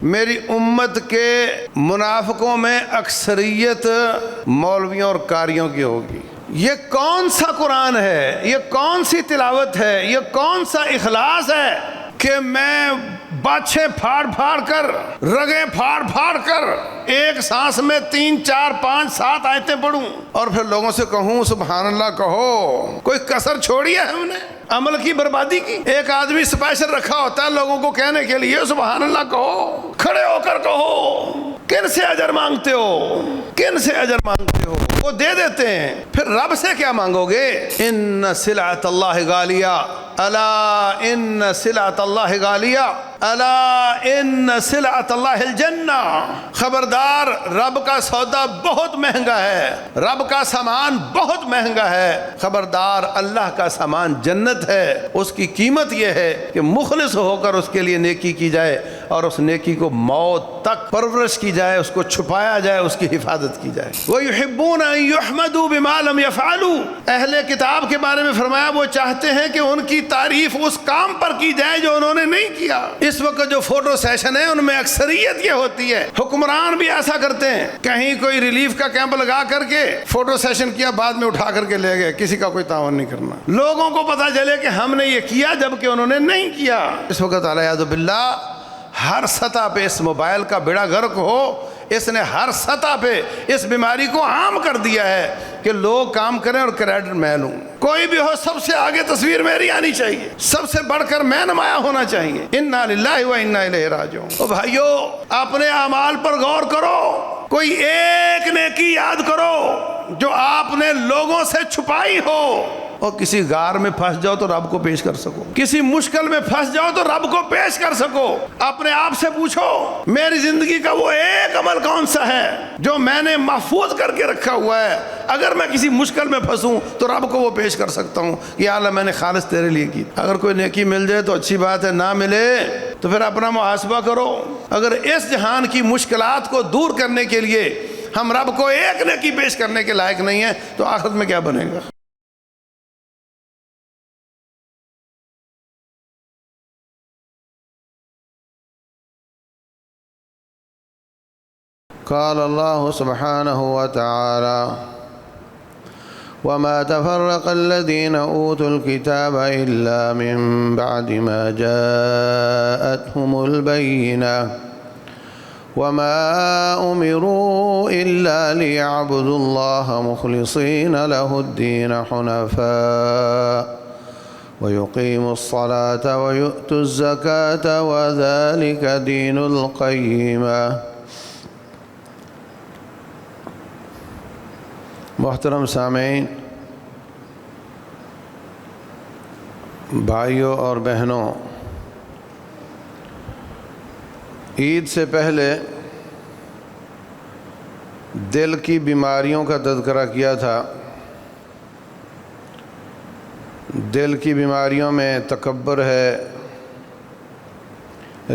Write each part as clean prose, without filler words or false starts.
میری امت کے منافقوں میں اکثریت مولویوں اور قاریوں کی ہوگی۔ یہ کون سا قرآن ہے، یہ کون سی تلاوت ہے، یہ کون سا اخلاص ہے کہ میں باچھیں پھاڑ پھاڑ کر، رگیں پھاڑ پھاڑ کر ایک سانس میں 3 4 5 7 آیتیں پڑھوں اور پھر لوگوں سے کہوں سبحان اللہ کہو۔ کوئی کسر چھوڑی ہے ہم نے؟ عمل کی بربادی کی؟ ایک آدمی اسپیشل رکھا ہوتا ہے لوگوں کو کہنے کے لیے سبحان اللہ کہو، کھڑے ہو کر کہو۔ کن سے اجر مانگتے ہو؟ کن سے اجر مانگتے ہو؟ وہ دے دیتے ہیں، پھر رب سے کیا مانگو گے؟ ان سلعۃ اللہ غالیہ، الا ان سلعۃ اللہ غالیہ، الا ان سلعۃ اللہ الجنہ۔ خبردار، رب کا سودا بہت مہنگا ہے، رب کا سامان بہت مہنگا ہے۔ خبردار، اللہ کا سامان جنت ہے۔ اس کی قیمت یہ ہے کہ مخلص ہو کر اس کے لیے نیکی کی جائے اور اس نیکی کو موت تک پرورش کی جائے، اس کو چھپایا جائے، اس کی حفاظت کی جائے۔ وَيُحِبُّونَ أَن يُحْمَدُوا بِمَا لَمْ يَفْعَلُوا۔ اہل کتاب کے بارے میں فرمایا وہ چاہتے ہیں کہ ان کی تعریف اس کام پر کی جائے جو انہوں نے نہیں کیا۔ اس وقت جو فوٹو سیشن ہے ان میں اکثریت یہ ہوتی ہے، حکمران بھی ایسا کرتے ہیں، کہیں کوئی ریلیف کا کیمپ لگا کر کے فوٹو سیشن کیا، بعد میں اٹھا کر کے لے گئے، کسی کا کوئی تعاون نہیں کرنا۔ لوگوں کو پتہ چلے کہ ہم نے یہ کیا جبکہ انہوں نے نہیں کیا۔ اس وقت علیہ باللہ ہر سطح پہ اس موبائل کا بیڑا غرق ہو، اس نے ہر سطح پہ اس بیماری کو عام کر دیا ہے کہ لوگ کام کریں اور کریڈٹ میں لوں۔ کوئی بھی ہو سب سے آگے تصویر میری آنی چاہیے، سب سے بڑھ کر میں نمایاں ہونا چاہیے۔ انا للہ و انا الیہ راجعون۔ او بھائیو، اپنے اعمال پر غور کرو، کوئی ایک نیکی یاد کرو جو آپ نے لوگوں سے چھپائی ہو، اور کسی غار میں پھنس جاؤ تو رب کو پیش کر سکو، کسی مشکل میں پھنس جاؤ تو رب کو پیش کر سکو۔ اپنے آپ سے پوچھو میری زندگی کا وہ ایک عمل کون سا ہے جو میں نے محفوظ کر کے رکھا ہوا ہے، اگر میں کسی مشکل میں پھنسوں تو رب کو وہ پیش کر سکتا ہوں کہ یا اللہ میں نے خالص تیرے لیے کی۔ اگر کوئی نیکی مل جائے تو اچھی بات ہے، نہ ملے تو پھر اپنا محاسبہ کرو۔ اگر اس جہان کی مشکلات کو دور کرنے کے لیے ہم رب کو ایک نیکی پیش کرنے کے لائق نہیں ہیں تو آخرت میں کیا بنے گا؟ قال الله سبحانه وتعالى وما تفرق الذين أوتوا الكتاب إلا من بعد ما جاءتهم البينة وما أمروا إلا ليعبدوا الله مخلصين له الدين حنفاء ويقيموا الصلاة ويؤتوا الزكاة وذلك دين القيمة۔ محترم سامعین، بھائیوں اور بہنوں، عید سے پہلے دل کی بیماریوں کا تذکرہ کیا تھا۔ دل کی بیماریوں میں تکبر ہے،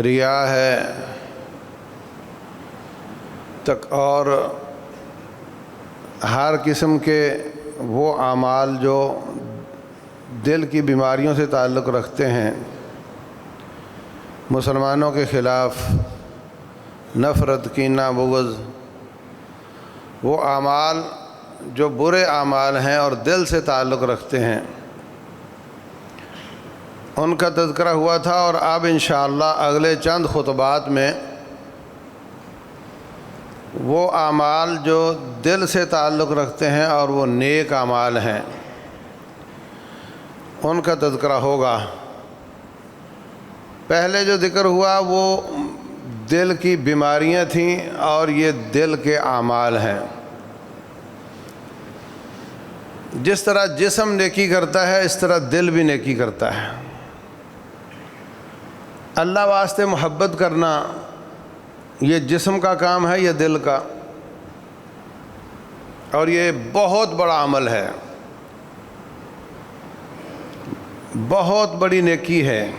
ریا ہے، اور ہر قسم کے وہ اعمال جو دل کی بیماریوں سے تعلق رکھتے ہیں، مسلمانوں کے خلاف نفرت، کینہ، بغض، وہ اعمال جو برے اعمال ہیں اور دل سے تعلق رکھتے ہیں، ان کا تذکرہ ہوا تھا۔ اور اب انشاءاللہ اگلے چند خطبات میں وہ اعمال جو دل سے تعلق رکھتے ہیں اور وہ نیک اعمال ہیں، ان کا تذکرہ ہوگا۔ پہلے جو ذکر ہوا وہ دل کی بیماریاں تھیں اور یہ دل کے اعمال ہیں۔ جس طرح جسم نیکی کرتا ہے اس طرح دل بھی نیکی کرتا ہے۔ اللہ واسطے محبت کرنا یہ جسم کا کام ہے یا دل کا؟ اور یہ بہت بڑا عمل ہے، بہت بڑی نیکی ہے۔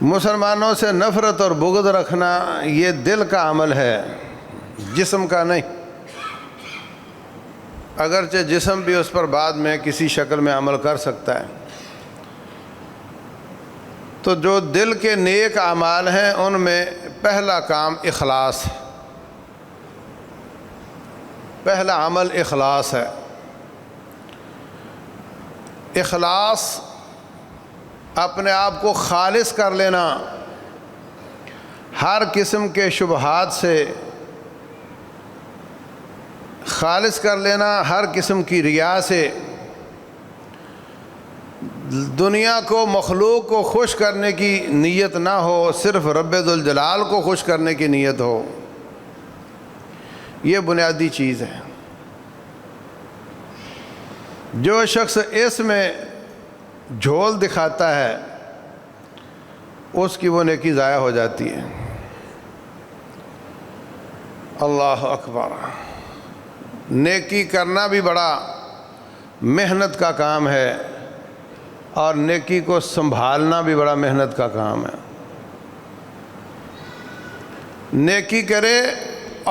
مسلمانوں سے نفرت اور بغض رکھنا یہ دل کا عمل ہے، جسم کا نہیں۔ اگرچہ جسم بھی اس پر بعد میں کسی شکل میں عمل کر سکتا ہے۔ تو جو دل کے نیک اعمال ہیں ان میں پہلا کام اخلاص ہے، پہلا عمل اخلاص ہے۔ اخلاص اپنے آپ کو خالص کر لینا، ہر قسم کے شبہات سے خالص کر لینا، ہر قسم کی ریا سے، دنیا کو مخلوق کو خوش کرنے کی نیت نہ ہو، صرف رب ذوالجلال کو خوش کرنے کی نیت ہو، یہ بنیادی چیز ہے۔ جو شخص اس میں جھول دکھاتا ہے اس کی وہ نیکی ضائع ہو جاتی ہے۔ اللہ اکبر۔ نیکی کرنا بھی بڑا محنت کا کام ہے اور نیکی کو سنبھالنا بھی بڑا محنت کا کام ہے۔ نیکی کرے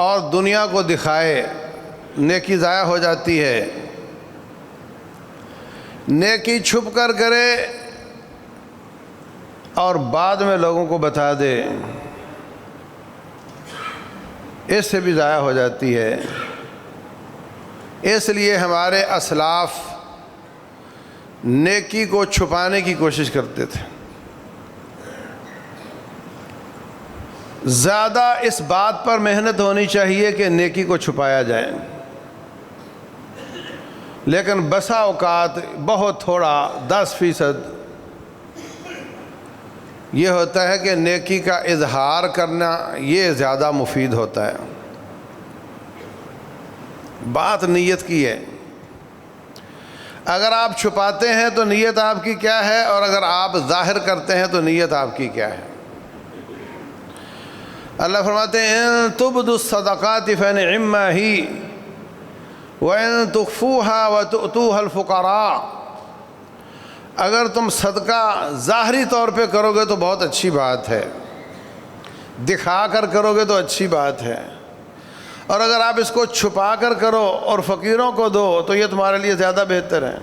اور دنیا کو دکھائے، نیکی ضائع ہو جاتی ہے۔ نیکی چھپ کر کرے اور بعد میں لوگوں کو بتا دے، اس سے بھی ضائع ہو جاتی ہے۔ اس لیے ہمارے اسلاف نیکی کو چھپانے کی کوشش کرتے تھے، زیادہ اس بات پر محنت ہونی چاہیے کہ نیکی کو چھپایا جائے، لیکن بسا اوقات بہت تھوڑا 10% یہ ہوتا ہے کہ نیکی کا اظہار کرنا یہ زیادہ مفید ہوتا ہے۔ بات نیت کی ہے۔ اگر آپ چھپاتے ہیں تو نیت آپ کی کیا ہے، اور اگر آپ ظاہر کرتے ہیں تو نیت آپ کی کیا ہے۔ اللہ فرماتے ہیں ان تبدوا الصدقات فنعما ہی وَإِن تُخْفُوهَا وَتُؤْتُوهَا الْفُقَرَاءَ، اگر تم صدقہ ظاہری طور پہ کرو گے تو بہت اچھی بات ہے، دکھا کر کرو گے تو اچھی بات ہے، اور اگر آپ اس کو چھپا کر کرو اور فقیروں کو دو تو یہ تمہارے لیے زیادہ بہتر ہے۔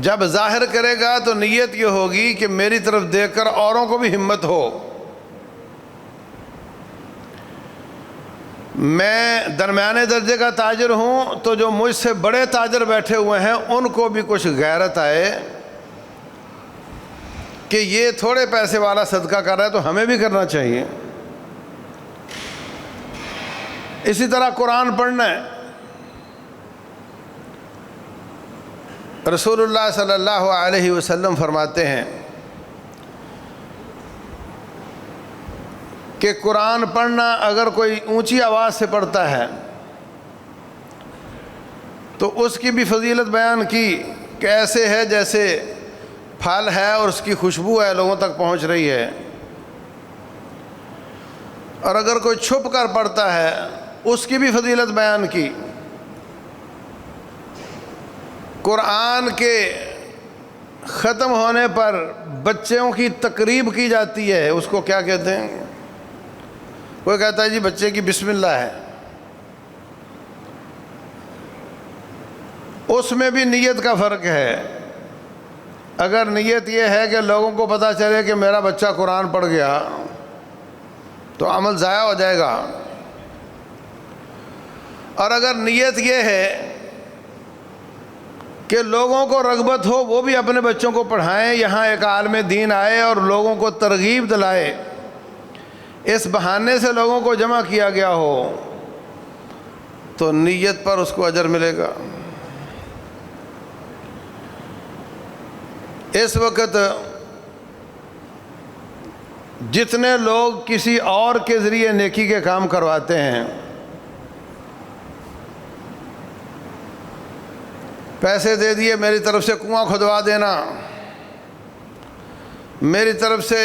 جب ظاہر کرے گا تو نیت یہ ہوگی کہ میری طرف دیکھ کر اوروں کو بھی ہمت ہو، میں درمیانے درجے کا تاجر ہوں تو جو مجھ سے بڑے تاجر بیٹھے ہوئے ہیں ان کو بھی کچھ غیرت آئے کہ یہ تھوڑے پیسے والا صدقہ کر رہا ہے تو ہمیں بھی کرنا چاہیے۔ اسی طرح قرآن پڑھنا ہے۔ رسول اللہ صلی اللہ علیہ وسلم فرماتے ہیں کہ قرآن پڑھنا اگر کوئی اونچی آواز سے پڑھتا ہے تو اس کی بھی فضیلت بیان کی کہ ایسے ہے جیسے پھل ہے اور اس کی خوشبو ہے لوگوں تک پہنچ رہی ہے، اور اگر کوئی چھپ کر پڑھتا ہے اس کی بھی فضیلت بیان کی۔ قرآن کے ختم ہونے پر بچوں کی تقریب کی جاتی ہے، اس کو کیا کہتے ہیں؟ کوئی کہتا ہے جی بچے کی بسم اللہ ہے، اس میں بھی نیت کا فرق ہے۔ اگر نیت یہ ہے کہ لوگوں کو پتہ چلے کہ میرا بچہ قرآن پڑھ گیا تو عمل ضائع ہو جائے گا، اور اگر نیت یہ ہے کہ لوگوں کو رغبت ہو وہ بھی اپنے بچوں کو پڑھائیں، یہاں ایک عالم دین آئے اور لوگوں کو ترغیب دلائے، اس بہانے سے لوگوں کو جمع کیا گیا ہو تو نیت پر اس کو اجر ملے گا۔ اس وقت جتنے لوگ کسی اور کے ذریعے نیکی کے کام کرواتے ہیں، پیسے دے دیے میری طرف سے کنواں کھدوا دینا، میری طرف سے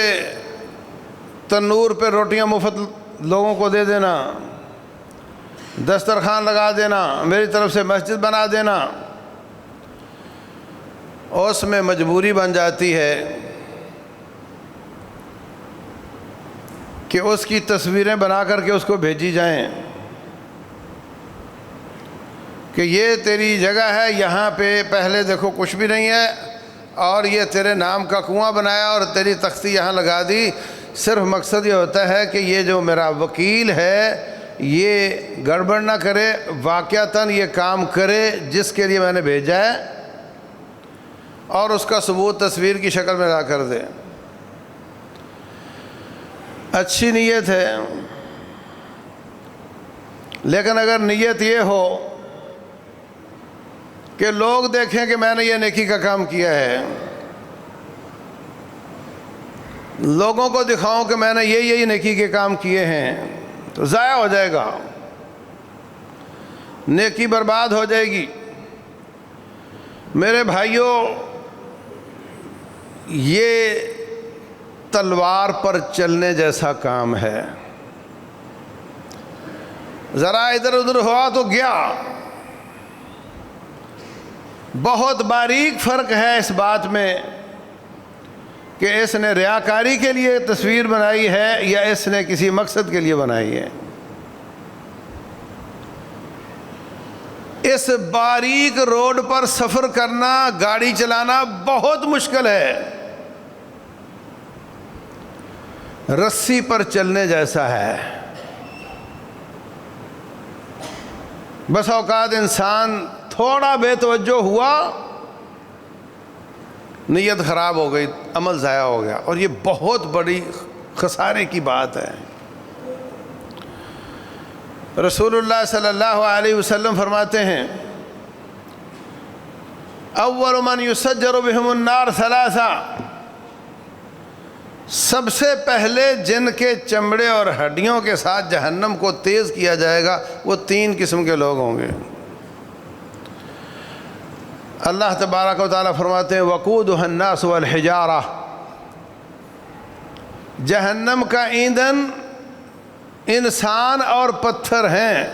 تنور پہ روٹیاں مفت لوگوں کو دے دینا، دسترخوان لگا دینا، میری طرف سے مسجد بنا دینا، اس میں مجبوری بن جاتی ہے کہ اس کی تصویریں بنا کر کے اس کو بھیجی جائیں کہ یہ تیری جگہ ہے، یہاں پہ پہلے دیکھو کچھ بھی نہیں ہے، اور یہ تیرے نام کا کنواں بنایا اور تیری تختی یہاں لگا دی، صرف مقصد یہ ہوتا ہے کہ یہ جو میرا وکیل ہے یہ گڑبڑ نہ کرے، واقعتاً یہ کام کرے جس کے لیے میں نے بھیجا ہے، اور اس کا ثبوت تصویر کی شکل میں لا کر دے۔ اچھی نیت ہے، لیکن اگر نیت یہ ہو کہ لوگ دیکھیں کہ میں نے یہ نیکی کا کام کیا ہے، لوگوں کو دکھاؤں کہ میں نے یہی نیکی کے کام کیے ہیں، تو ضائع ہو جائے گا، نیکی برباد ہو جائے گی۔ میرے بھائیوں، یہ تلوار پر چلنے جیسا کام ہے، ذرا ادھر ادھر ہوا تو گیا۔ بہت باریک فرق ہے اس بات میں کہ اس نے ریاکاری کے لیے تصویر بنائی ہے یا اس نے کسی مقصد کے لیے بنائی ہے۔ اس باریک روڈ پر سفر کرنا، گاڑی چلانا بہت مشکل ہے، رسی پر چلنے جیسا ہے۔ بس اوقات انسان تھوڑا بے توجہ ہوا، نیت خراب ہو گئی، عمل ضائع ہو گیا، اور یہ بہت بڑی خسارے کی بات ہے۔ رسول اللہ صلی اللہ علیہ وسلم فرماتے ہیں، اول من یسجر بہم النار ثلاثہ، سب سے پہلے جن کے چمڑے اور ہڈیوں کے ساتھ جہنم کو تیز کیا جائے گا وہ 3 قسم کے لوگ ہوں گے۔ اللہ تبارک و تعالیٰ فرماتے ہیں، وقودها الناس والحجارہ، جہنم کا ایندھن انسان اور پتھر ہیں۔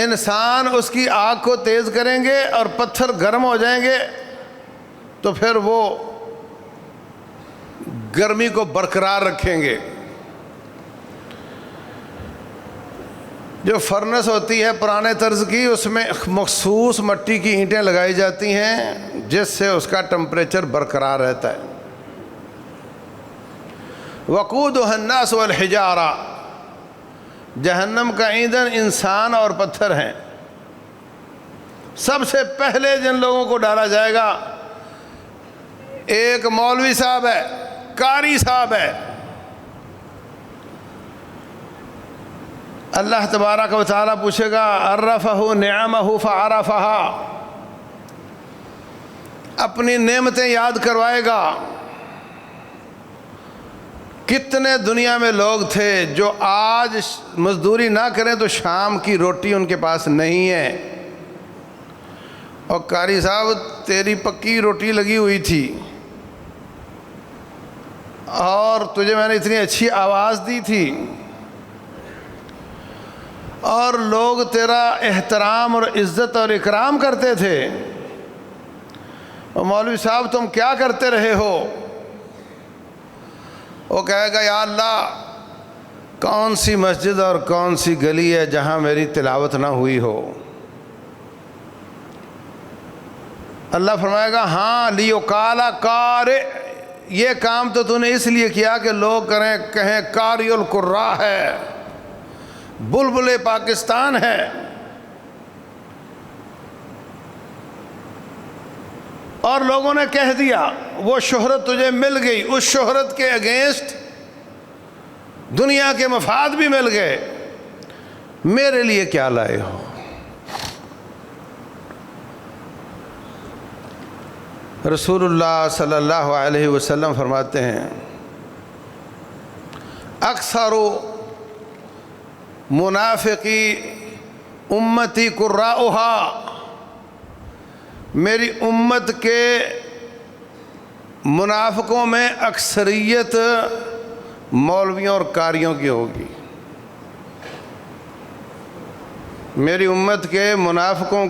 انسان اس کی آگ کو تیز کریں گے اور پتھر گرم ہو جائیں گے، تو پھر وہ گرمی کو برقرار رکھیں گے۔ جو فرنس ہوتی ہے پرانے طرز کی، اس میں مخصوص مٹی کی اینٹیں لگائی جاتی ہیں جس سے اس کا ٹمپریچر برقرار رہتا ہے۔ وقودها الناس والحجارہ، جہنم کا ایندھن انسان اور پتھر ہیں۔ سب سے پہلے جن لوگوں کو ڈالا جائے گا، ایک مولوی صاحب ہے، قاری صاحب ہے۔ اللہ تبارک و تعالیٰ پوچھے گا، عرفہ نعمہ فعرفہا، اپنی نعمتیں یاد کروائے گا۔ کتنے دنیا میں لوگ تھے جو آج مزدوری نہ کریں تو شام کی روٹی ان کے پاس نہیں ہے، اور قاری صاحب تیری پکی روٹی لگی ہوئی تھی، اور تجھے میں نے اتنی اچھی آواز دی تھی، اور لوگ تیرا احترام اور عزت اور اکرام کرتے تھے، اور مولوی صاحب تم کیا کرتے رہے ہو؟ وہ کہے گا، یا اللہ کون سی مسجد اور کون سی گلی ہے جہاں میری تلاوت نہ ہوئی ہو؟ اللہ فرمائے گا، ہاں لیقال قارئ، یہ کام تو نے اس لیے کیا کہ لوگ کہیں قاری القراء ہے، بلبل پاکستان ہے۔ اور لوگوں نے کہہ دیا، وہ شہرت تجھے مل گئی، اس شہرت کے اگینسٹ دنیا کے مفاد بھی مل گئے، میرے لیے کیا لائے ہو؟ رسول اللہ صلی اللہ علیہ وسلم فرماتے ہیں، اکثر منافقی امتی قراؤہا، میری امت کے منافقوں میں اکثریت مولویوں اور قاریوں کی ہوگی۔ میری امت کے منافقوں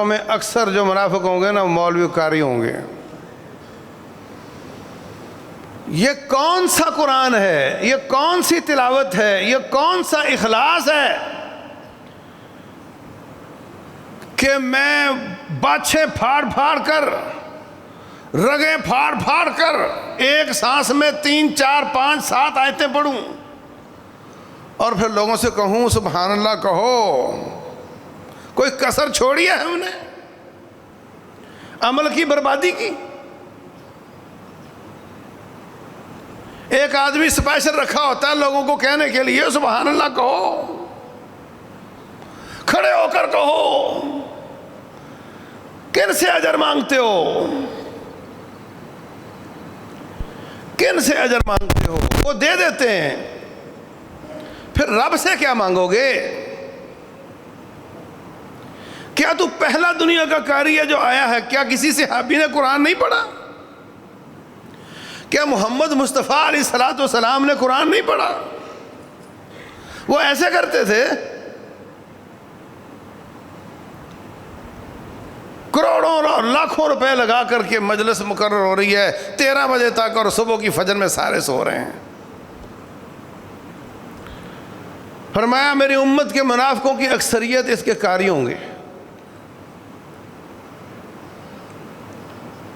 میں اکثر جو منافق ہوں گے نا، مولوی قاری ہوں گے۔ یہ کون سا قرآن ہے؟ یہ کون سی تلاوت ہے؟ یہ کون سا اخلاص ہے کہ میں باچھیں پھاڑ پھاڑ کر، رگیں پھاڑ پھاڑ کر ایک سانس میں 3 4 5 7 آیتیں پڑھوں اور پھر لوگوں سے کہوں سبحان اللہ کہو؟ کوئی کسر چھوڑی ہے ہم نے عمل کی بربادی کی؟ ایک آدمی اسپیشل رکھا ہوتا ہے لوگوں کو کہنے کے لیے سبحان اللہ کہو، کھڑے ہو کر کہو۔ کن سے اجر مانگتے ہو؟ کن سے اجر مانگتے ہو؟ وہ دے دیتے ہیں، پھر رب سے کیا مانگو گے؟ کیا تو پہلا دنیا کا قاری ہے جو آیا ہے؟ کیا کسی صحابی نے قرآن نہیں پڑھا؟ کیا محمد مصطفیٰ علیہ الصلوۃ والسلام نے قرآن نہیں پڑھا؟ وہ ایسے کرتے تھے، کروڑوں اور لاکھوں روپے لگا کر کے مجلس مقرر ہو رہی ہے 13 بجے تک اور صبح کی فجر میں سارے سو رہے ہیں۔ فرمایا میری امت کے منافقوں کی اکثریت اس کے قاری ہوں گے۔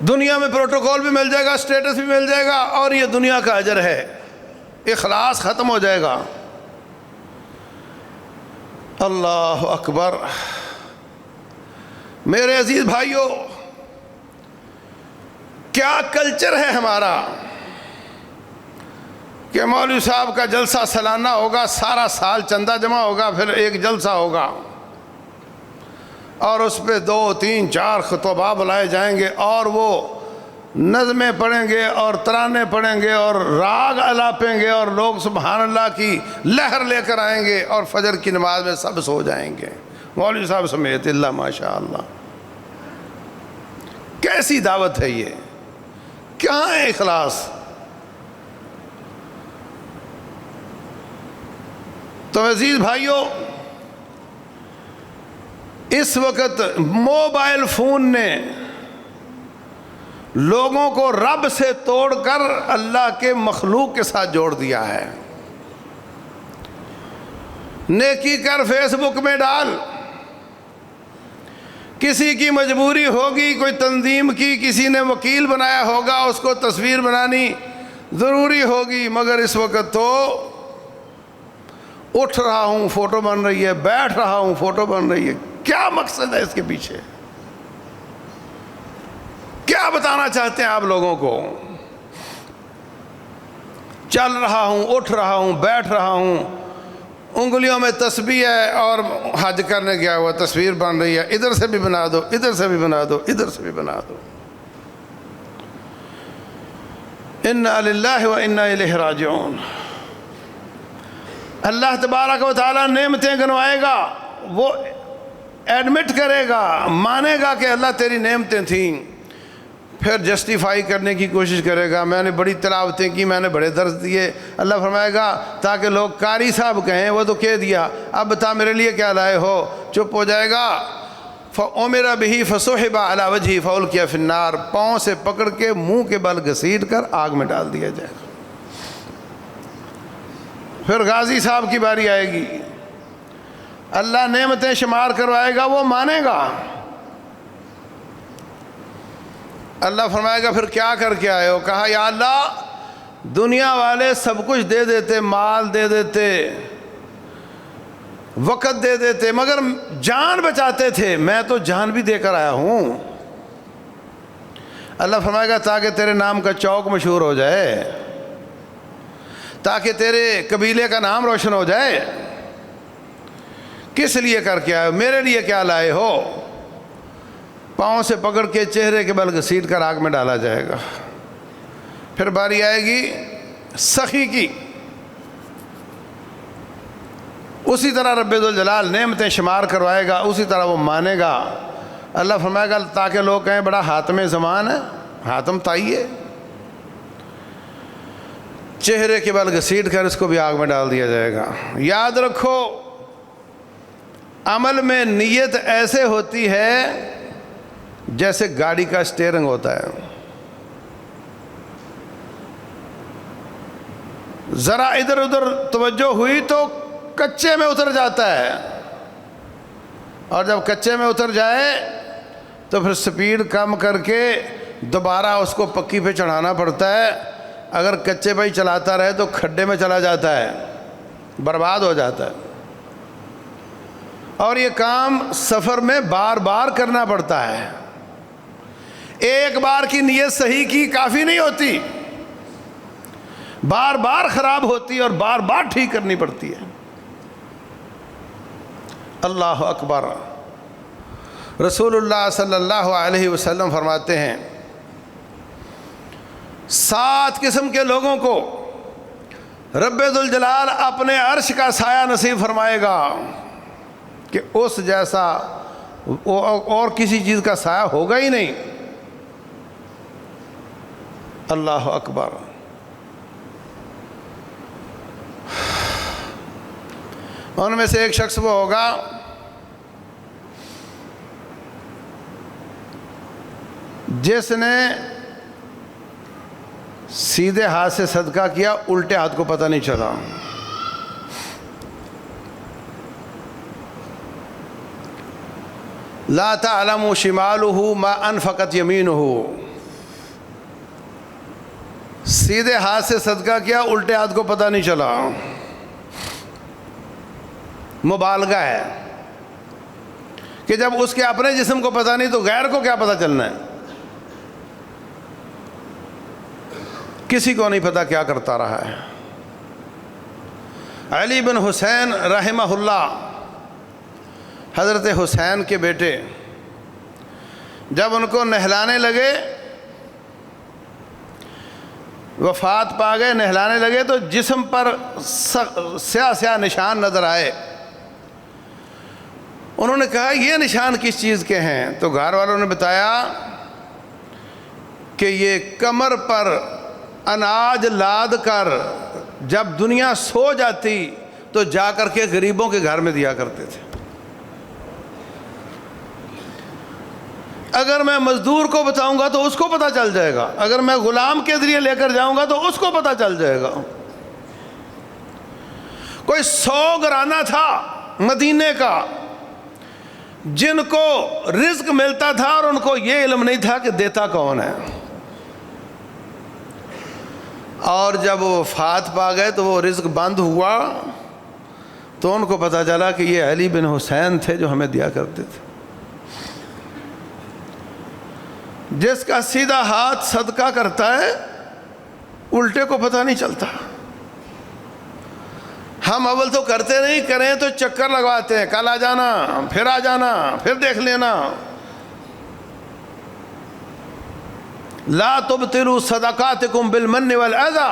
دنیا میں پروٹوکول بھی مل جائے گا، سٹیٹس بھی مل جائے گا، اور یہ دنیا کا اجر ہے، اخلاص ختم ہو جائے گا۔ اللہ اکبر۔ میرے عزیز بھائیوں، کیا کلچر ہے ہمارا کہ مولوی صاحب کا جلسہ سالانہ ہوگا، سارا سال چندہ جمع ہوگا، پھر ایک جلسہ ہوگا اور اس پہ 2 3 4 خطباء بلائے جائیں گے اور وہ نظمیں پڑھیں گے اور ترانے پڑھیں گے اور راگ الاپیں گے اور لوگ سبحان اللہ کی لہر لے کر آئیں گے اور فجر کی نماز میں سب سو جائیں گے، مولوی صاحب سمیت اللہ ماشاء اللہ۔ کیسی دعوت ہے یہ؟ کہاں ہے اخلاص؟ تو عزیز بھائیوں، اس وقت موبائل فون نے لوگوں کو رب سے توڑ کر اللہ کے مخلوق کے ساتھ جوڑ دیا ہے۔ نیکی کر فیس بک میں ڈال، کسی کی مجبوری ہوگی، کوئی تنظیم کی، کسی نے وکیل بنایا ہوگا، اس کو تصویر بنانی ضروری ہوگی، مگر اس وقت تو اٹھ رہا ہوں فوٹو بن رہی ہے، بیٹھ رہا ہوں فوٹو بن رہی ہے۔ کیا مقصد ہے اس کے پیچھے؟ کیا بتانا چاہتے ہیں آپ لوگوں کو؟ چل رہا ہوں، اٹھ رہا ہوں، بیٹھ رہا ہوں، انگلیوں میں تسبیح ہے اور حج کرنے گیا ہوا تصویر بن رہی ہے، ادھر سے بھی بنا دو، ادھر سے بھی بنا دو، ادھر سے بھی بنا دو۔ انا للہ و انا الیہ راجعون۔ اللہ تبارک و تعالیٰ نعمتیں گنوائے گا، وہ ایڈمٹ کرے گا، مانے گا کہ اللہ تیری نعمتیں تھیں، پھر جسٹیفائی کرنے کی کوشش کرے گا، میں نے بڑی تلاوتیں کی، میں نے بڑے درس دیے۔ اللہ فرمائے گا تاکہ لوگ قاری صاحب کہیں وہ تو کہہ دیا، اب بتا میرے لیے کیا لائے ہو؟ چپ ہو جائے گا۔ فَأُمِرَ بِهِ فَسُحِبَ عَلَى وَجْهِهِ فَأُلْقِيَ فِي النَّارِ، پاؤں سے پکڑ کے منہ کے بل گھسیٹ کر آگ میں ڈال دیا جائے گا۔ پھر غازی صاحب کی باری آئے گی، اللہ نعمتیں شمار کروائے گا، وہ مانے گا۔ اللہ فرمائے گا پھر کیا کر کے آئے ہو؟ کہا یا اللہ دنیا والے سب کچھ دے دیتے، مال دے دیتے، وقت دے دیتے، مگر جان بچاتے تھے، میں تو جان بھی دے کر آیا ہوں۔ اللہ فرمائے گا تاکہ تیرے نام کا چوک مشہور ہو جائے، تاکہ تیرے قبیلے کا نام روشن ہو جائے۔ کس لیے کر کے آئے ہو؟ میرے لیے کیا لائے ہو؟ پاؤں سے پکڑ کے چہرے کے بل گھسیٹ کر آگ میں ڈالا جائے گا۔ پھر باری آئے گی سخی کی، اسی طرح رب ذوالجلال نعمتیں شمار کروائے گا، اسی طرح وہ مانے گا۔ اللہ فرمائے گا تاکہ لوگ کہیں بڑا حاتم زمان ہے، حاتم تائی ہے، چہرے کے بل گھسیٹ کر اس کو بھی آگ میں ڈال دیا جائے گا۔ یاد رکھو عمل میں نیت ایسے ہوتی ہے جیسے گاڑی کا اسٹیئرنگ ہوتا ہے، ذرا ادھر ادھر توجہ ہوئی تو کچے میں اتر جاتا ہے، اور جب کچے میں اتر جائے تو پھر سپیڈ کم کر کے دوبارہ اس کو پکی پہ چڑھانا پڑتا ہے. اگر کچے پہ ہی چلاتا رہے تو کھڈے میں چلا جاتا ہے, برباد ہو جاتا ہے. اور یہ کام سفر میں بار بار کرنا پڑتا ہے. ایک بار کی نیت صحیح کی کافی نہیں ہوتی, بار بار خراب ہوتی ہے اور بار بار ٹھیک کرنی پڑتی ہے. اللہ اکبر. رسول اللہ صلی اللہ علیہ وسلم فرماتے ہیں 7 قسم کے لوگوں کو رب ذوالجلال اپنے عرش کا سایہ نصیب فرمائے گا کہ اس جیسا اور کسی چیز کا سایہ ہوگا ہی نہیں. اللہ اکبر. ان میں سے ایک شخص وہ ہوگا جس نے سیدھے ہاتھ سے صدقہ کیا, الٹے ہاتھ کو پتہ نہیں چلا. لا تعلم شمالہ ما انفقت یمینہ. سیدھے ہاتھ سے صدقہ کیا, الٹے ہاتھ کو پتہ نہیں چلا. مبالغہ ہے کہ جب اس کے اپنے جسم کو پتہ نہیں تو غیر کو کیا پتہ چلنا ہے. کسی کو نہیں پتہ کیا کرتا رہا ہے. علی بن حسین رحمہ اللہ, حضرت حسین کے بیٹے, جب ان کو نہلانے لگے, وفات پا گئے, نہلانے لگے تو جسم پر سیاہ سیاہ نشان نظر آئے. انہوں نے کہا یہ نشان کس چیز کے ہیں؟ تو گھر والوں نے بتایا کہ یہ کمر پر اناج لاد کر جب دنیا سو جاتی تو جا کر کے غریبوں کے گھر میں دیا کرتے تھے. اگر میں مزدور کو بتاؤں گا تو اس کو پتہ چل جائے گا, اگر میں غلام کے ذریعے لے کر جاؤں گا تو اس کو پتہ چل جائے گا. کوئی 100 گھرانہ تھا مدینے کا جن کو رزق ملتا تھا اور ان کو یہ علم نہیں تھا کہ دیتا کون ہے. اور جب وہ وفات پا گئے تو وہ رزق بند ہوا تو ان کو پتہ چلا کہ یہ علی بن حسین تھے جو ہمیں دیا کرتے تھے. جس کا سیدھا ہاتھ صدقہ کرتا ہے الٹے کو پتہ نہیں چلتا. ہم اول تو کرتے نہیں, کریں تو چکر لگواتے ہیں, کل آ جانا, پھر آ جانا, پھر دیکھ لینا. لا تبطلوا صدقاتکم بالمن والاذى.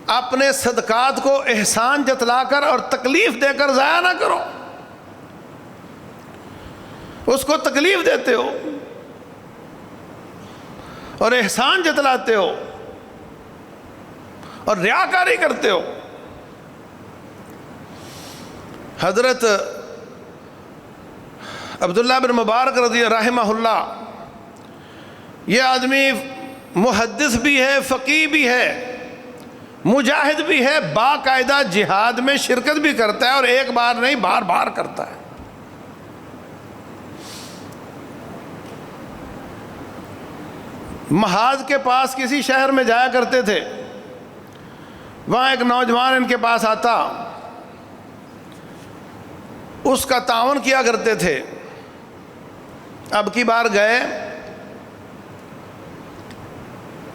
اپنے صدقات کو احسان جتلا کر اور تکلیف دے کر ضائع نہ کرو. اس کو تکلیف دیتے ہو اور احسان جتلاتے ہو اور ریاکاری کرتے ہو. حضرت عبداللہ بن مبارک رضی رحمہ اللہ, یہ آدمی محدث بھی ہے, فقیہ بھی ہے, مجاہد بھی ہے, باقاعدہ جہاد میں شرکت بھی کرتا ہے اور ایک بار نہیں بار بار کرتا ہے. محاذ کے پاس کسی شہر میں جایا کرتے تھے, وہاں ایک نوجوان ان کے پاس آتا, اس کا تعاون کیا کرتے تھے. اب کی بار گئے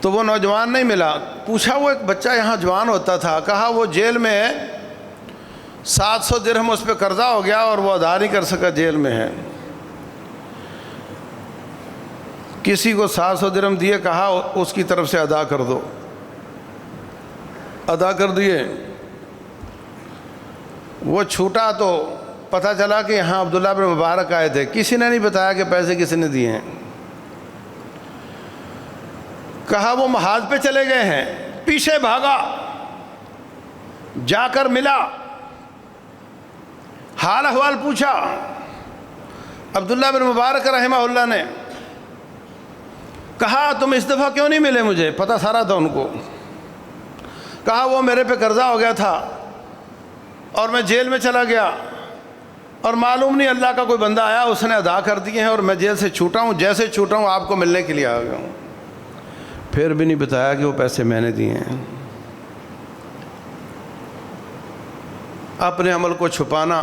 تو وہ نوجوان نہیں ملا. پوچھا وہ ایک بچہ یہاں جوان ہوتا تھا, کہا وہ جیل میں ہے, 700 درہم اس پہ قرضہ ہو گیا اور وہ ادا نہیں کر سکا, جیل میں ہے. کسی کو 700 درہم دیے, کہا اس کی طرف سے ادا کر دو. ادا کر دیے. وہ چھوٹا تو پتہ چلا کہ یہاں عبداللہ بن مبارک آئے تھے, کسی نے نہیں بتایا کہ پیسے کسی نے دیے ہیں. کہا وہ محاذ پہ چلے گئے ہیں. پیچھے بھاگا, جا کر ملا, حال احوال پوچھا. عبداللہ بن مبارک رحمہ اللہ نے کہا تم اس دفعہ کیوں نہیں ملے مجھے؟ پتہ سارا تھا ان کو. کہا وہ میرے پہ قرضہ ہو گیا تھا اور میں جیل میں چلا گیا اور معلوم نہیں اللہ کا کوئی بندہ آیا اس نے ادا کر دیے ہیں اور میں جیل سے چھوٹا ہوں، جیسے چھوٹا ہوں آپ کو ملنے کے لیے آ گیا ہوں، پھر بھی نہیں بتایا کہ وہ پیسے میں نے دیے ہیں۔ اپنے عمل کو چھپانا،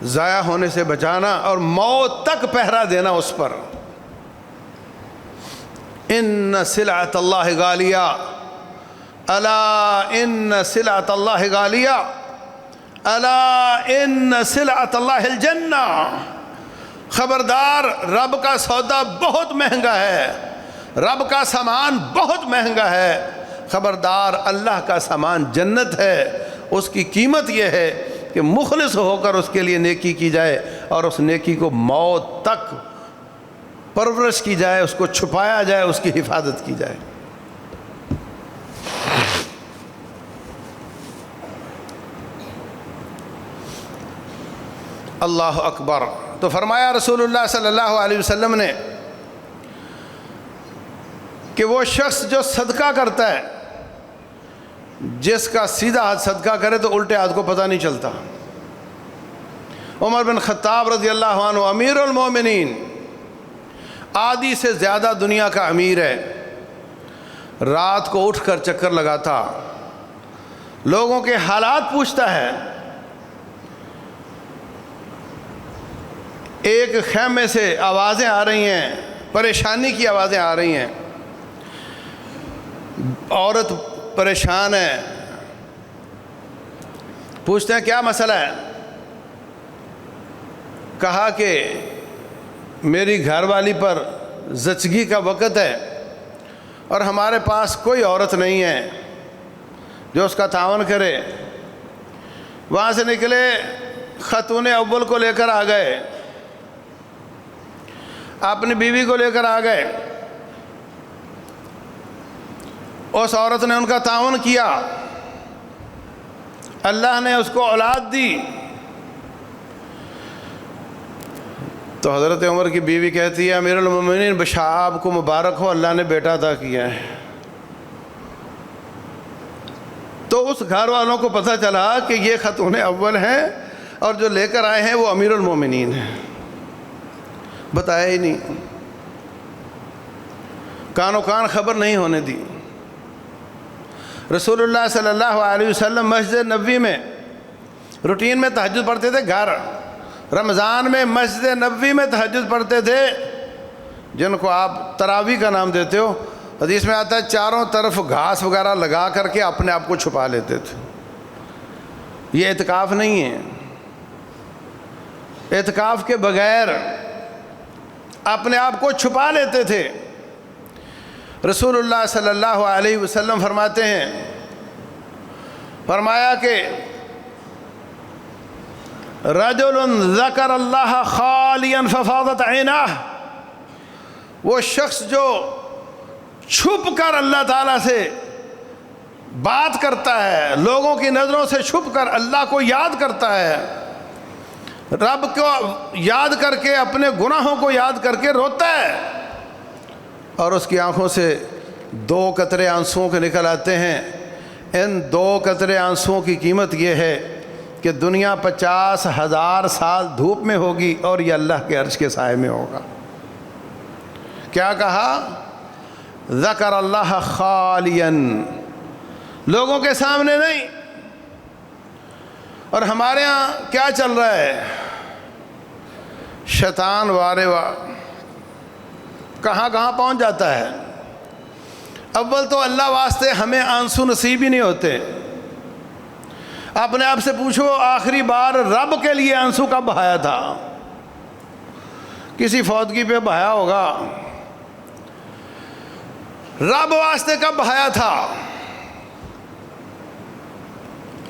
ضائع ہونے سے بچانا اور موت تک پہرا دینا اس پر۔ ان سلعۃ اللہ غالیہ، الا ان سلعۃ اللہ غالیہ، الا ان سلعۃ اللہ الجنہ، خبردار رب کا سودا بہت مہنگا ہے، رب کا سامان بہت مہنگا ہے، خبردار اللہ کا سامان جنت ہے۔ اس کی قیمت یہ ہے کہ مخلص ہو کر اس کے لیے نیکی کی جائے اور اس نیکی کو موت تک پرورش کی جائے، اس کو چھپایا جائے، اس کی حفاظت کی جائے۔ اللہ اکبر۔ تو فرمایا رسول اللہ صلی اللہ علیہ وسلم نے کہ وہ شخص جو صدقہ کرتا ہے، جس کا سیدھا ہاتھ صدقہ کرے تو الٹے ہاتھ کو پتہ نہیں چلتا۔ عمر بن خطاب رضی اللہ عنہ امیر المومنین، آدھی سے زیادہ دنیا کا امیر ہے، رات کو اٹھ کر چکر لگاتا، لوگوں کے حالات پوچھتا ہے۔ ایک خیمے سے آوازیں آ رہی ہیں، پریشانی کی آوازیں آ رہی ہیں، عورت پریشان ہے، پوچھتے ہیں کیا مسئلہ ہے؟ کہا کہ میری گھر والی پر زچگی کا وقت ہے اور ہمارے پاس کوئی عورت نہیں ہے جو اس کا تعاون کرے۔ وہاں سے نکلے، خاتون اول کو لے کر آ گئے، اپنی بیوی کو لے کر آ گئے، اس عورت نے ان کا تعاون کیا، اللہ نے اس کو اولاد دی۔ تو حضرت عمر کی بیوی کہتی ہے امیر المومنین بشا آپ کو مبارک ہو، اللہ نے بیٹا عطا کیا ہے۔ تو اس گھر والوں کو پتہ چلا کہ یہ خاتون اول ہیں اور جو لے کر آئے ہیں وہ امیر المومنین ہیں، بتایا ہی نہیں، کانوں کان خبر نہیں ہونے دی۔ رسول اللہ صلی اللہ علیہ وسلم مسجد نبوی میں روٹین میں تہجد پڑھتے تھے، گھر رمضان میں مسجد نبوی میں تہجد پڑھتے تھے، جن کو آپ تراویح کا نام دیتے ہو۔ حدیث میں آتا ہے چاروں طرف گھاس وغیرہ لگا کر کے اپنے آپ کو چھپا لیتے تھے۔ یہ اعتکاف نہیں ہے، اعتکاف کے بغیر اپنے آپ کو چھپا لیتے تھے۔ رسول اللہ صلی اللہ علیہ وسلم فرماتے ہیں، فرمایا کہ رجل ذکر اللہ خالیا ففاضت عینہ، وہ شخص جو چھپ کر اللہ تعالیٰ سے بات کرتا ہے، لوگوں کی نظروں سے چھپ کر اللہ کو یاد کرتا ہے، رب کو یاد کر کے اپنے گناہوں کو یاد کر کے روتا ہے، اور اس کی آنکھوں سے 2 قطرے آنسوؤں کے نکل آتے ہیں۔ ان 2 قطرے آنسوؤں کی قیمت یہ ہے کہ دنیا 50,000 سال دھوپ میں ہوگی اور یہ اللہ کے عرش کے سائے میں ہوگا۔ کیا کہا؟ ذکر اللہ خالیا، لوگوں کے سامنے نہیں۔ اور ہمارے ہاں کیا چل رہا ہے؟ شیطان وارے کہاں کہاں پہنچ جاتا ہے۔ اول تو اللہ واسطے ہمیں آنسو نصیب ہی نہیں ہوتے۔ اپنے آپ سے پوچھو آخری بار رب کے لیے آنسو کب بہایا تھا؟ کسی فوتگی پہ بہایا ہوگا، رب واسطے کب بہایا تھا؟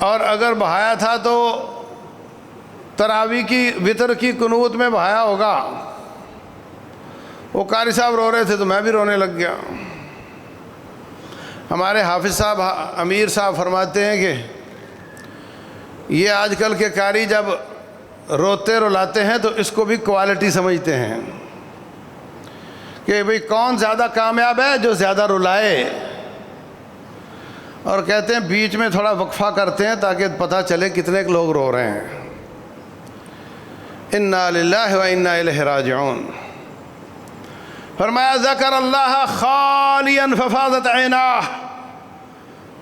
اور اگر بہایا تھا تو تراویح کی وتر کی قنوت میں بہایا ہوگا۔ وہ قاری صاحب رو رہے تھے تو میں بھی رونے لگ گیا۔ ہمارے حافظ صاحب امیر صاحب فرماتے ہیں کہ یہ آج کل کے قاری جب روتے رلاتے ہیں تو اس کو بھی کوالٹی سمجھتے ہیں کہ بھئی کون زیادہ کامیاب ہے، جو زیادہ رلائے، اور کہتے ہیں بیچ میں تھوڑا وقفہ کرتے ہیں تاکہ پتہ چلے کتنے لوگ رو رہے ہیں۔ انا للہ و انا الیہ راجعون۔ فرمایا ذکر اللہ خالیا ففاضت عیناہ،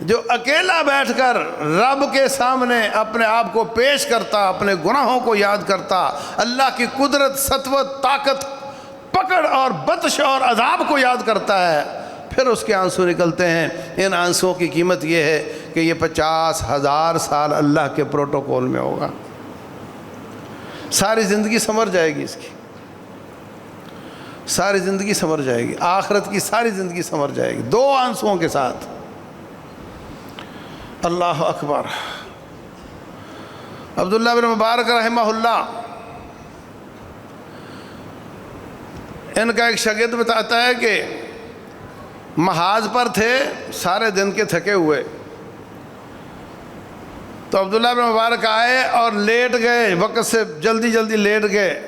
جو اکیلا بیٹھ کر رب کے سامنے اپنے آپ کو پیش کرتا، اپنے گناہوں کو یاد کرتا، اللہ کی قدرت، سطوت، طاقت، پکڑ اور بطش اور عذاب کو یاد کرتا ہے، پھر اس کے آنسو نکلتے ہیں۔ ان آنسوؤں کی قیمت یہ ہے کہ یہ 50,000 سال اللہ کے پروٹوکول میں ہوگا، ساری زندگی سنور جائے گی، اس کی ساری زندگی سنور جائے گی، آخرت کی ساری زندگی سنور جائے گی 2 آنسوؤں کے ساتھ۔ اللہ اکبر۔ عبداللہ بن مبارک رحمہ اللہ، ان کا ایک شاگرد بتاتا ہے کہ محاذ پر تھے، سارے دن کے تھکے ہوئے، تو عبداللہ بن مبارک آئے اور لیٹ گئے، وقت سے جلدی جلدی لیٹ گئے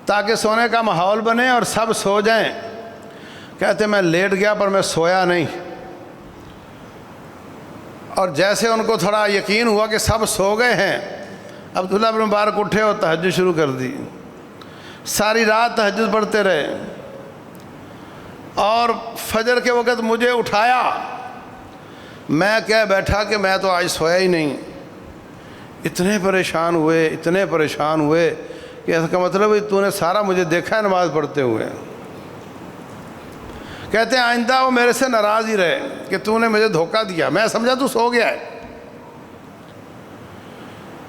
تاکہ سونے کا ماحول بنے اور سب سو جائیں۔ کہتے میں لیٹ گیا پر میں سویا نہیں، اور جیسے ان کو تھوڑا یقین ہوا کہ سب سو گئے ہیں، عبداللہ بن مبارک اٹھے اور تہجد شروع کر دی، ساری رات تہجد پڑھتے رہے، اور فجر کے وقت مجھے اٹھایا، میں کہہ بیٹھا کہ میں تو آج سویا ہی نہیں۔ اتنے پریشان ہوئے کہ اس کا مطلب تو نے سارا مجھے دیکھا ہے نماز پڑھتے ہوئے۔ کہتے ہیں آئندہ وہ میرے سے ناراض ہی رہے کہ تو نے مجھے دھوکہ دیا، میں سمجھا تو سو گیا ہے،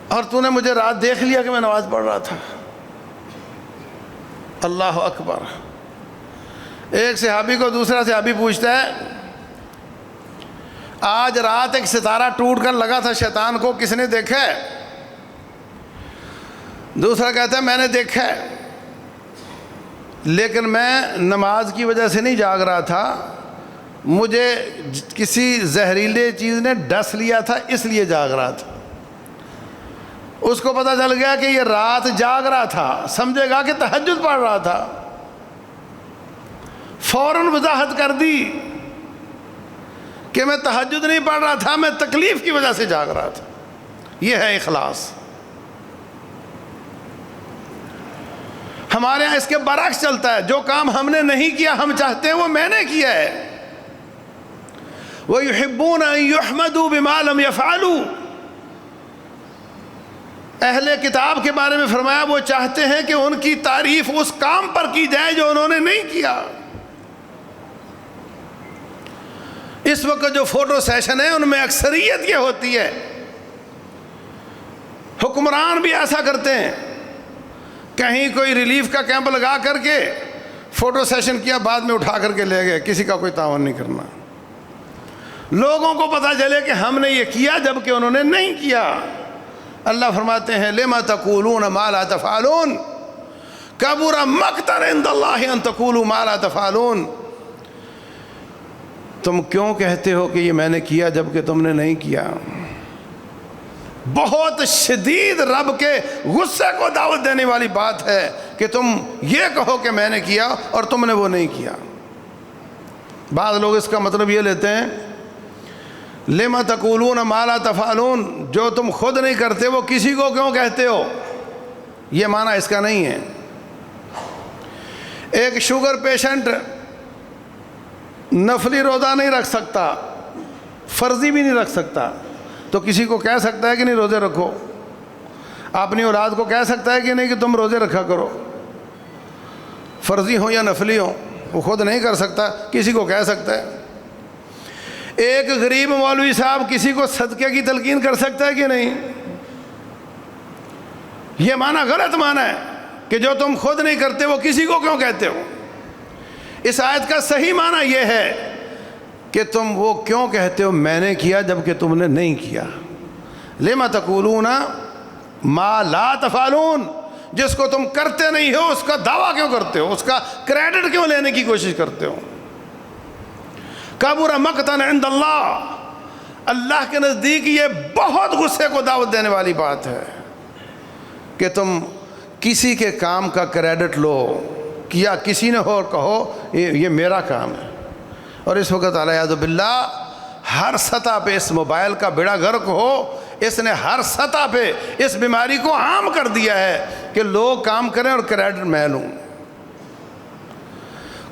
اور تو نے مجھے رات دیکھ لیا کہ میں نماز پڑھ رہا تھا۔ اللہ اکبر۔ ایک صحابی کو دوسرا صحابی پوچھتا ہے آج رات ایک ستارہ ٹوٹ کر لگا تھا شیطان کو، کس نے دیکھا ہے؟ دوسرا کہتا ہے میں نے دیکھا ہے، لیکن میں نماز کی وجہ سے نہیں جاگ رہا تھا، مجھے کسی زہریلے چیز نے ڈس لیا تھا اس لیے جاگ رہا تھا۔ اس کو پتہ چل گیا کہ یہ رات جاگ رہا تھا، سمجھے گا کہ تہجد پڑھ رہا تھا، فوراً وضاحت کر دی کہ میں تہجد نہیں پڑھ رہا تھا، میں تکلیف کی وجہ سے جاگ رہا تھا۔ یہ ہے اخلاص۔ ہمارے ہاں اس کے برعکس چلتا ہے، جو کام ہم نے نہیں کیا ہم چاہتے ہیں وہ میں نے کیا ہے۔ وَيُحِبُّونَ أَن يُحْمَدُوا بِمَا لَمْ يَفْعَلُوا۔ اہل کتاب کے بارے میں فرمایا وہ چاہتے ہیں کہ ان کی تعریف اس کام پر کی جائے جو انہوں نے نہیں کیا۔ اس وقت جو فوٹو سیشن ہے ان میں اکثریت یہ ہوتی ہے، حکمران بھی ایسا کرتے ہیں، کہیں کوئی ریلیف کا کیمپ لگا کر کے فوٹو سیشن کیا، بعد میں اٹھا کر کے لے گئے، کسی کا کوئی تعاون نہیں کرنا، لوگوں کو پتہ چلے کہ ہم نے یہ کیا جبکہ انہوں نے نہیں کیا۔ اللہ فرماتے ہیں لِمَ تَقُولُونَ مَا لَا تَفْعَلُونَ كَبُرَ مَقْتًا عِندَ اللَّهِ أَن تَقُولُوا مَا لَا تَفْعَلُونَ۔ تم کیوں کہتے ہو کہ یہ میں نے کیا جبکہ تم نے نہیں کیا؟ بہت شدید رب کے غصے کو دعوت دینے والی بات ہے کہ تم یہ کہو کہ میں نے کیا اور تم نے وہ نہیں کیا۔ بعض لوگ اس کا مطلب یہ لیتے ہیں لِمَ تَقُولُونَ مَا لَا تَفْعَلُونَ، جو تم خود نہیں کرتے وہ کسی کو کیوں کہتے ہو؟ یہ معنی اس کا نہیں ہے۔ ایک شوگر پیشنٹ نفلی روزہ نہیں رکھ سکتا، فرضی بھی نہیں رکھ سکتا، تو کسی کو کہہ سکتا ہے کہ نہیں روزے رکھو؟ اپنی اولاد کو کہہ سکتا ہے کہ نہیں کہ تم روزے رکھا کرو، فرضی ہوں یا نفلی ہوں؟ وہ خود نہیں کر سکتا، کسی کو کہہ سکتا ہے۔ ایک غریب مولوی صاحب کسی کو صدقے کی تلقین کر سکتا ہے کہ نہیں؟ یہ معنی غلط معنی ہے کہ جو تم خود نہیں کرتے وہ کسی کو کیوں کہتے ہو۔ اس آیت کا صحیح معنی یہ ہے کہ تم وہ کیوں کہتے ہو میں نے کیا جبکہ تم نے نہیں کیا۔ لِمَ تَقُولُونَ مَا لَا تَفْعَلُونَ، جس کو تم کرتے نہیں ہو اس کا دعویٰ کیوں کرتے ہو، اس کا کریڈٹ کیوں لینے کی کوشش کرتے ہو؟ کبر مقتا عند اللہ، اللہ کے نزدیک یہ بہت غصے کو دعوت دینے والی بات ہے کہ تم کسی کے کام کا کریڈٹ لو، کیا کسی نے ہو اور کہو یہ میرا کام ہے۔ اور اس وقت علیہ باللہ ہر سطح پہ اس موبائل کا بیڑا غرق ہو، اس نے ہر سطح پہ اس بیماری کو عام کر دیا ہے کہ لوگ کام کریں اور کریڈٹ میں لوں.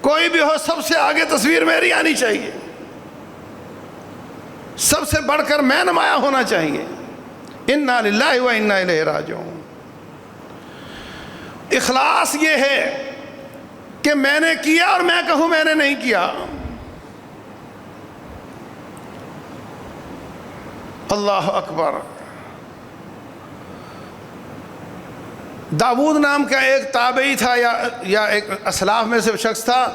کوئی بھی ہو سب سے آگے تصویر میری آنی چاہیے, سب سے بڑھ کر میں نمایاں ہونا چاہیے. انا للہ و انا الیہ راجعون. اخلاص یہ ہے کہ میں نے کیا اور میں کہوں میں نے نہیں کیا. اللہ اکبر. داؤد نام کا ایک تابعی تھا یا ایک اسلاف میں سے شخص تھا,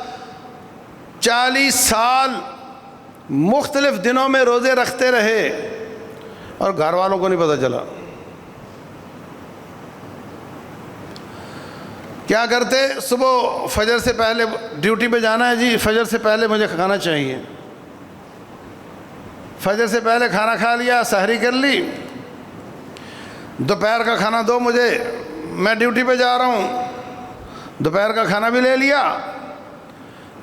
40 سال مختلف دنوں میں روزے رکھتے رہے اور گھر والوں کو نہیں پتہ چلا. کیا کرتے؟ صبح فجر سے پہلے ڈیوٹی پہ جانا ہے جی, فجر سے پہلے مجھے کھانا چاہیے. فجر سے پہلے کھانا کھا لیا, سحری کر لی, دوپہر کا کھانا دو مجھے, میں ڈیوٹی پہ جا رہا ہوں. دوپہر کا کھانا بھی لے لیا,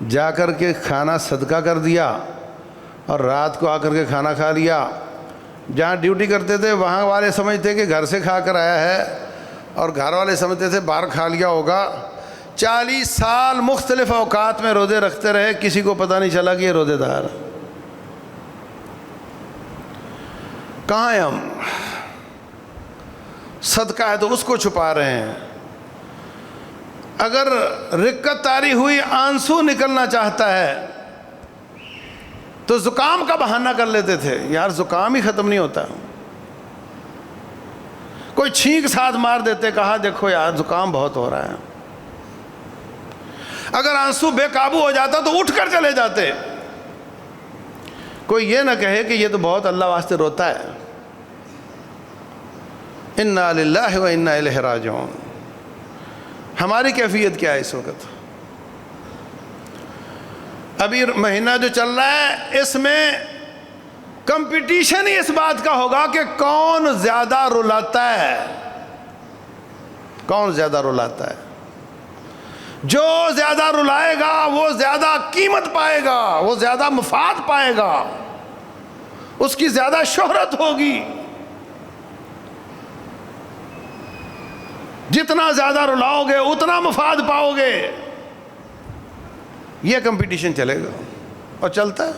جا کر کے کھانا صدقہ کر دیا اور رات کو آ کر کے کھانا کھا لیا. جہاں ڈیوٹی کرتے تھے وہاں والے سمجھتے کہ گھر سے کھا کر آیا ہے اور گھر والے سمجھتے تھے باہر کھا لیا ہوگا. 40 سال مختلف اوقات میں روزے رکھتے رہے, کسی کو پتہ نہیں چلا کہ یہ روزے دار. کہاں ہیں ہم؟ صدقہ ہے تو اس کو چھپا رہے ہیں. اگر رکت طاری ہوئی, آنسو نکلنا چاہتا ہے تو زکام کا بہانہ کر لیتے تھے, یار زکام ہی ختم نہیں ہوتا. کوئی چھینک ساتھ مار دیتے, کہا دیکھو یار زکام بہت ہو رہا ہے. اگر آنسو بے قابو ہو جاتا تو اٹھ کر چلے جاتے. کوئی یہ نہ کہے کہ یہ تو بہت اللہ واسطے روتا ہے. انا للہ و انا الیہ راجعون. ہماری کیفیت کیا ہے اس وقت؟ ابھی مہینہ جو چل رہا ہے اس میں کمپٹیشن ہی اس بات کا ہوگا کہ کون زیادہ رلاتا ہے. کون زیادہ رلاتا ہے. جو زیادہ رلائے گا وہ زیادہ قیمت پائے گا, وہ زیادہ مفاد پائے گا, اس کی زیادہ شہرت ہوگی. جتنا زیادہ رلاؤ گے اتنا مفاد پاؤ گے. یہ کمپٹیشن چلے گا اور چلتا ہے.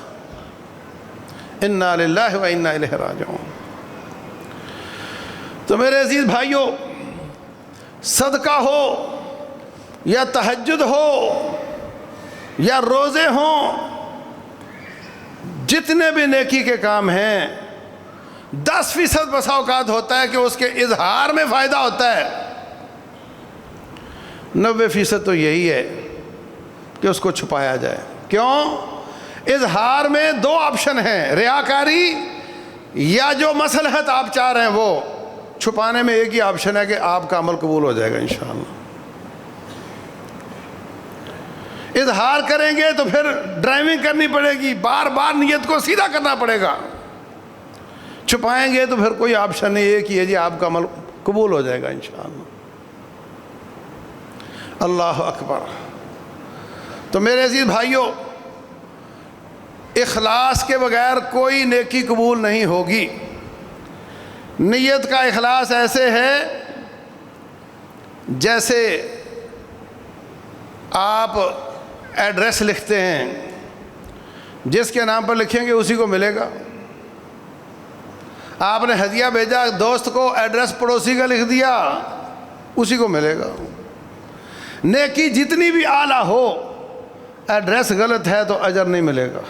انا للہ و انا الیہ راجعون. تو میرے عزیز بھائیوں, صدقہ ہو یا تہجد ہو یا روزے ہوں, جتنے بھی نیکی کے کام ہیں 10% بسا اوقات ہوتا ہے کہ اس کے اظہار میں فائدہ ہوتا ہے. 90% تو یہی ہے کہ اس کو چھپایا جائے. کیوں؟ اظہار میں 2 آپشن ہیں, ریاکاری یا جو مصلحت آپ چاہ رہے ہیں وہ. چھپانے میں ایک ہی آپشن ہے کہ آپ کا عمل قبول ہو جائے گا انشاءاللہ. اظہار کریں گے تو پھر ڈرائیونگ کرنی پڑے گی, بار بار نیت کو سیدھا کرنا پڑے گا. چھپائیں گے تو پھر کوئی آپشن نہیں, ایک ہی ہے جی آپ کا عمل قبول ہو جائے گا انشاءاللہ. اللہ اکبر. تو میرے عزیز بھائیوں, اخلاص کے بغیر کوئی نیکی قبول نہیں ہوگی. نیت کا اخلاص ایسے ہے جیسے آپ ایڈریس لکھتے ہیں, جس کے نام پر لکھیں گے اسی کو ملے گا. آپ نے ہدیہ بھیجا دوست کو, ایڈریس پڑوسی کا لکھ دیا, اسی کو ملے گا. نیکی جتنی بھی اعلیٰ ہو, ایڈریس غلط ہے تو اجر نہیں ملے گا,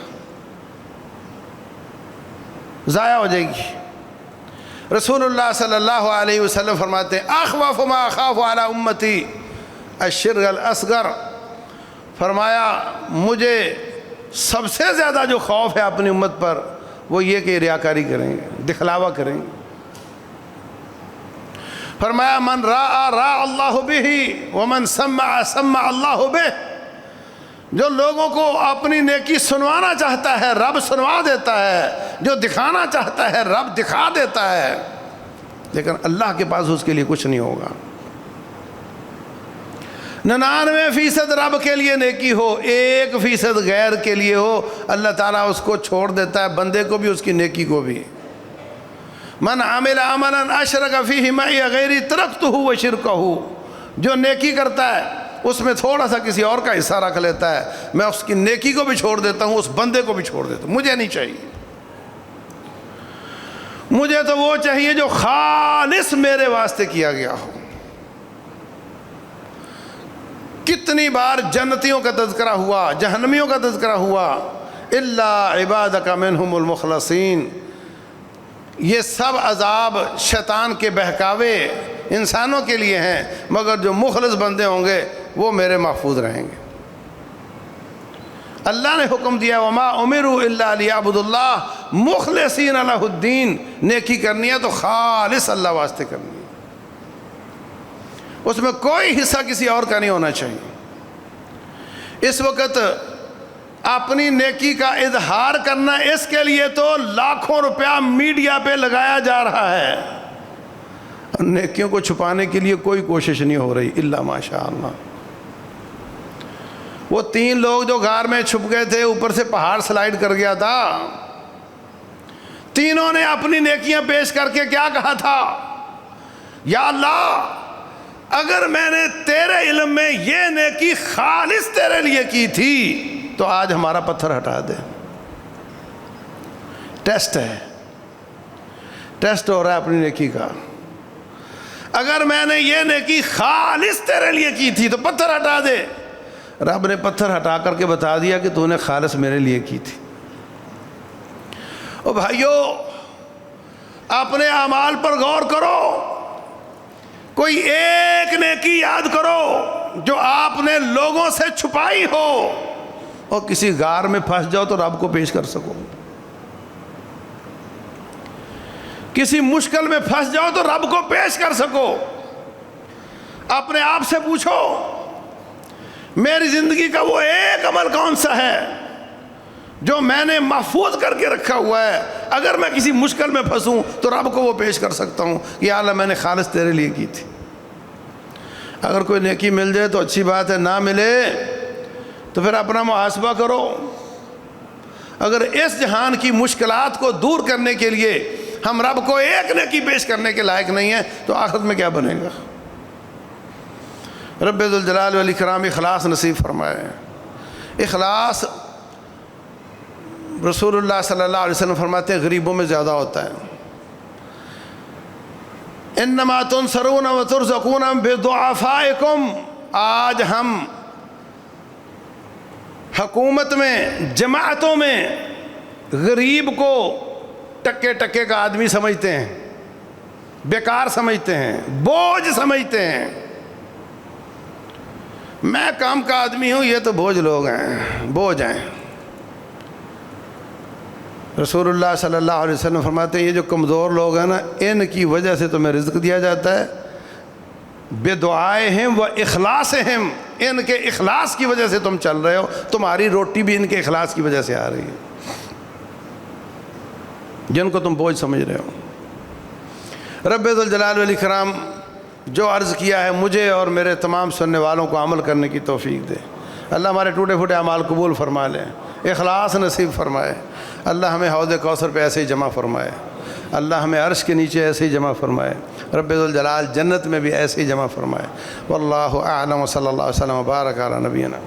ضائع ہو جائے گی. رسول اللہ صلی اللہ علیہ وسلم فرماتے ہیں اخوف ما اخاف علی امتی الشرک الاصغر. فرمایا مجھے سب سے زیادہ جو خوف ہے اپنی امت پر وہ یہ کہ ریاکاری کریں گے, دکھلاوا کریں گے. فرمایا من راء راء اللہ بہ ومن سمع سمع اللہ بہ. جو لوگوں کو اپنی نیکی سنوانا چاہتا ہے رب سنوا دیتا ہے, جو دکھانا چاہتا ہے رب دکھا دیتا ہے, لیکن اللہ کے پاس اس کے لیے کچھ نہیں ہوگا. 99% رب کے لیے نیکی ہو, 1% غیر کے لیے ہو, اللہ تعالیٰ اس کو چھوڑ دیتا ہے, بندے کو بھی اس کی نیکی کو بھی. 99% رب کے لیے نیکی ہو, 1% غیر کے لیے ہو, اللہ تعالیٰ اس کو چھوڑ دیتا ہے, بندے کو بھی اس کی نیکی کو بھی. اللہ تعالیٰ اس کو چھوڑ دیتا ہے, بندے کو بھی اس کی نیکی کو بھی. اللہ تعالیٰ اس کو چھوڑ دیتا ہے, بندے کو بھی اس کی نیکی کو بھی. اللہ تعالیٰ اس کو چھوڑ دیتا ہے, بندے کو بھی اس کی نیکی کو بھی. من عمل عملا اشرک فیہ معی غیری ترکتہ وشرکہ، جو نیکی کرتا ہے اس میں تھوڑا سا کسی اور کا حصہ رکھ لیتا ہے، میں اس کی نیکی کو بھی چھوڑ دیتا ہوں، اس بندے کو بھی چھوڑ دیتا ہوں، مجھے نہیں چاہیے۔ مجھے تو وہ چاہیے جو خالص میرے واسطے کیا گیا ہو۔ کتنی بار جنتیوں کا تذکرہ ہوا، جہنمیوں کا تذکرہ ہوا، الا عبادک منہم المخلصین۔ یہ سب عذاب شیطان کے بہکاوے انسانوں کے لیے ہیں، مگر جو مخلص بندے ہوں گے وہ میرے محفوظ رہیں گے۔ اللہ نے حکم دیا وما امروا الا لیعبدوا اللہ مخلصین لہ الدین، نیکی کرنی ہے تو خالص اللہ واسطے کرنی ہے، اس میں کوئی حصہ کسی اور کا نہیں ہونا چاہیے۔ اس وقت اپنی نیکی کا اظہار کرنا، اس کے لیے تو لاکھوں روپیہ میڈیا پہ لگایا جا رہا ہے، اور نیکیوں کو چھپانے کے لیے کوئی کوشش نہیں ہو رہی الا ماشاء اللہ۔ وہ 3 لوگ جو غار میں چھپ گئے تھے، اوپر سے پہاڑ سلائیڈ کر گیا تھا، تینوں نے اپنی نیکیاں پیش کر کے کیا کہا تھا؟ یا اللہ، اگر میں نے تیرے علم میں یہ نیکی خالص تیرے لیے کی تھی تو آج ہمارا پتھر ہٹا دے۔ ٹیسٹ ہے، ٹیسٹ ہو رہا ہے اپنی نیکی کا۔ اگر میں نے یہ نیکی خالص تیرے لیے کی تھی تو پتھر ہٹا دے۔ رب نے پتھر ہٹا کر کے بتا دیا کہ تو نے خالص میرے لیے کی تھی۔ او بھائیو، اپنے اعمال پر غور کرو، کوئی ایک نیکی یاد کرو جو آپ نے لوگوں سے چھپائی ہو، اور کسی غار میں پھنس جاؤ تو رب کو پیش کر سکو، کسی مشکل میں پھنس جاؤ تو رب کو پیش کر سکو۔ اپنے آپ سے پوچھو میری زندگی کا وہ ایک عمل کون سا ہے جو میں نے محفوظ کر کے رکھا ہوا ہے، اگر میں کسی مشکل میں پھنسوں تو رب کو وہ پیش کر سکتا ہوں کہ یا اللہ میں نے خالص تیرے لیے کی تھی۔ اگر کوئی نیکی مل جائے تو اچھی بات ہے، نہ ملے تو پھر اپنا محاسبہ کرو۔ اگر اس جہان کی مشکلات کو دور کرنے کے لیے ہم رب کو ایک نیکی پیش کرنے کے لائق نہیں ہیں تو آخرت میں کیا بنے گا؟ رب ذوالجلال والاکرام اخلاص نصیب فرمائے۔ اخلاص رسول اللہ صلی اللہ علیہ وسلم فرماتے ہیں غریبوں میں زیادہ ہوتا ہے۔ انما تنصرون وترزقون بضعفائکم، آج ہم حکومت میں، جماعتوں میں غریب کو ٹکے ٹکے کا آدمی سمجھتے ہیں، بیکار سمجھتے ہیں، بوجھ سمجھتے ہیں۔ میں کام کا آدمی ہوں، یہ تو بوجھ لوگ ہیں، بوجھ ہیں۔ رسول اللہ صلی اللہ علیہ وسلم فرماتے ہیں یہ جو کمزور لوگ ہیں نا، ان کی وجہ سے تمہیں رزق دیا جاتا ہے، بدعائہم و اخلاصہم، ان کے اخلاص کی وجہ سے تم چل رہے ہو، تمہاری روٹی بھی ان کے اخلاص کی وجہ سے آ رہی ہے، جن کو تم بوجھ سمجھ رہے ہو۔ رب ذوالجلال والاکرام جو عرض کیا ہے مجھے اور میرے تمام سننے والوں کو عمل کرنے کی توفیق دے۔ اللہ ہمارے ٹوٹے پھوٹے اعمال قبول فرما لیں، اخلاص نصیب فرمائے۔ اللہ ہمیں حوض کوثر پہ ایسے ہی جمع فرمائے، اللہ ہمیں عرش کے نیچے ایسے ہی جمع فرمائے، رب ذوالجلال جنت میں بھی ایسے ہی جمع فرمائے۔ واللہ اعلم، صلی اللہ علیہ وسلم وبارک علی نبینا۔